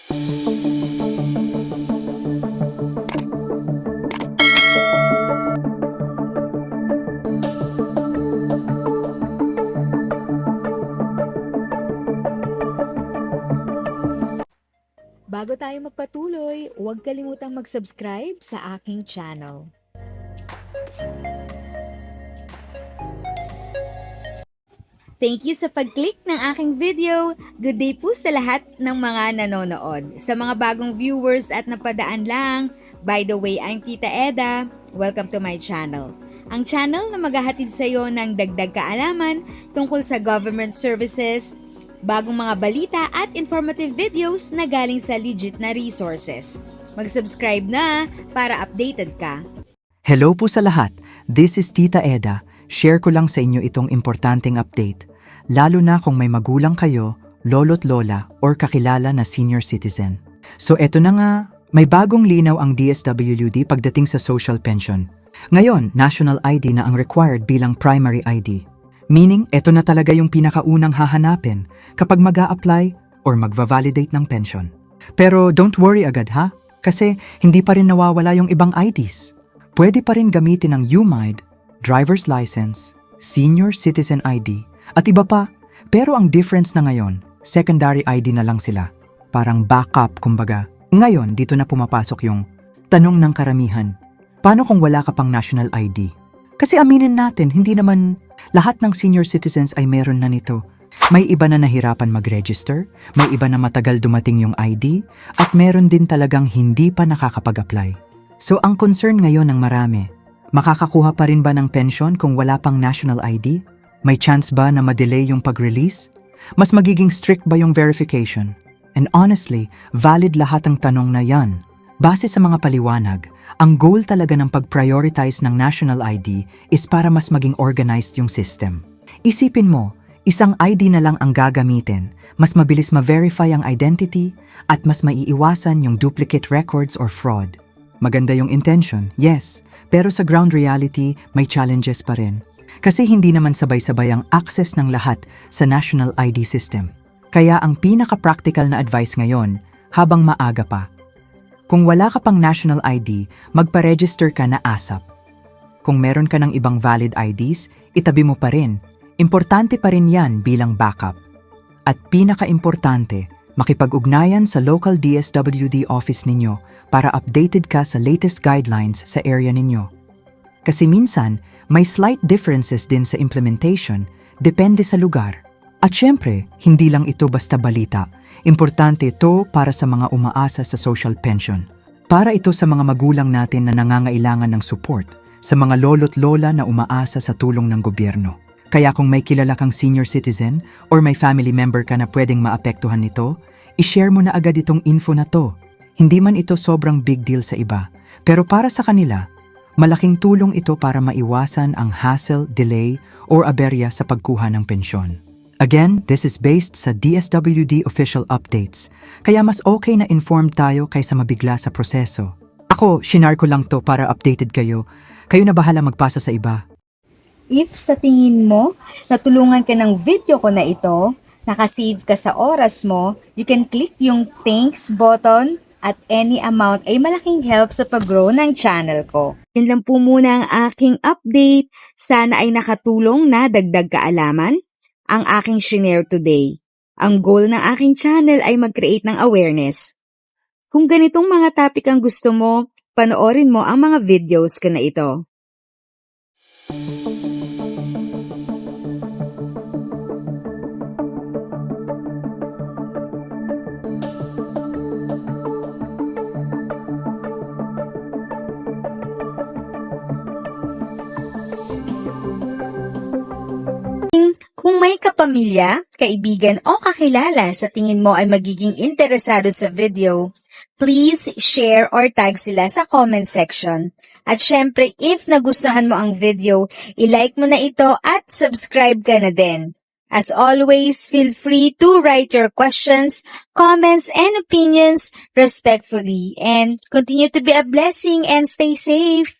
Bago tayo magpatuloy, huwag kalimutang mag-subscribe sa aking channel. Thank you sa pag-click ng aking video. Good day po sa lahat ng mga nanonood. Sa mga bagong viewers at napadaan lang, by the way, I'm Tita Eda. Welcome to my channel. Ang channel na maghahatid sa iyo ng dagdag kaalaman tungkol sa government services, bagong mga balita at informative videos na galing sa legit na resources. Mag-subscribe na para updated ka. Hello po sa lahat. This is Tita Eda. Share ko lang sa inyo itong importanteng update. Lalo na kung may magulang kayo, lolo't lola, or kakilala na senior citizen. So eto na nga, may bagong linaw ang DSWD pagdating sa social pension. Ngayon, national ID na ang required bilang primary ID. Meaning, eto na talaga yung pinakaunang hahanapin kapag mag-a-apply or magva-validate ng pension. Pero don't worry agad ha, kasi hindi pa rin nawawala yung ibang IDs. Pwede pa rin gamitin ang UMID, driver's license, senior citizen ID, at iba pa. Pero ang difference na ngayon, secondary ID na lang sila. Parang backup kumbaga. Ngayon, dito na pumapasok yung tanong ng karamihan. Paano kung wala ka pang national ID? Kasi aminin natin, hindi naman lahat ng senior citizens ay meron na nito. May iba na nahirapan mag-register, may iba na matagal dumating yung ID, at meron din talagang hindi pa nakakapag-apply. So ang concern ngayon ng marami, makakakuha pa rin ba ng pension kung wala pang national ID? May chance ba na ma-delay yung pag-release? Mas magiging strict ba yung verification? And honestly, valid lahat ng tanong na yan. Base sa mga paliwanag, ang goal talaga ng pag-prioritize ng national ID is para mas maging organized yung system. Isipin mo, isang ID na lang ang gagamitin, mas mabilis ma-verify ang identity at mas maiiwasan yung duplicate records or fraud. Maganda yung intention, yes, pero sa ground reality, may challenges pa rin. Kasi hindi naman sabay-sabay ang access ng lahat sa national ID system. Kaya ang pinaka-practical na advice ngayon, habang maaga pa, kung wala ka pang national ID, magpa-register ka na ASAP. Kung meron ka ng ibang valid IDs, itabi mo pa rin. Importante pa rin yan bilang backup. At pinaka-importante, makipag-ugnayan sa local DSWD office ninyo para updated ka sa latest guidelines sa area ninyo. Kasi minsan, may slight differences din sa implementation, depende sa lugar. At syempre, hindi lang ito basta balita. Importante ito para sa mga umaasa sa social pension. Para ito sa mga magulang natin na nangangailangan ng support, sa mga lolo't lola na umaasa sa tulong ng gobyerno. Kaya kung may kilala kang senior citizen or may family member ka na pwedeng maapektuhan nito, i-share mo na agad itong info na to. Hindi man ito sobrang big deal sa iba, pero para sa kanila, malaking tulong ito para maiwasan ang hassle, delay, or aberya sa pagkuha ng pensyon. Again, this is based sa DSWD official updates, kaya mas okay na informed tayo kaysa mabigla sa proseso. Ako, shinare ko lang to para updated kayo. Kayo na bahala magpasa sa iba. If sa tingin mo, natulungan ka ng video ko na ito, nakasave ka sa oras mo, you can click yung thanks button at any amount ay malaking help sa pag-grow ng channel ko. Yun lang po muna ang aking update. Sana ay nakatulong na dagdag kaalaman ang aking shinare today. Ang goal ng aking channel ay mag-create ng awareness. Kung ganitong mga topic ang gusto mo, panoorin mo ang mga videos ko na ito. Kung may kapamilya, kaibigan o kakilala sa tingin mo ay magiging interesado sa video, please share or tag sila sa comment section. At syempre, if nagustuhan mo ang video, i-like mo na ito at subscribe ka na din. As always, feel free to write your questions, comments, and opinions respectfully. And continue to be a blessing and stay safe.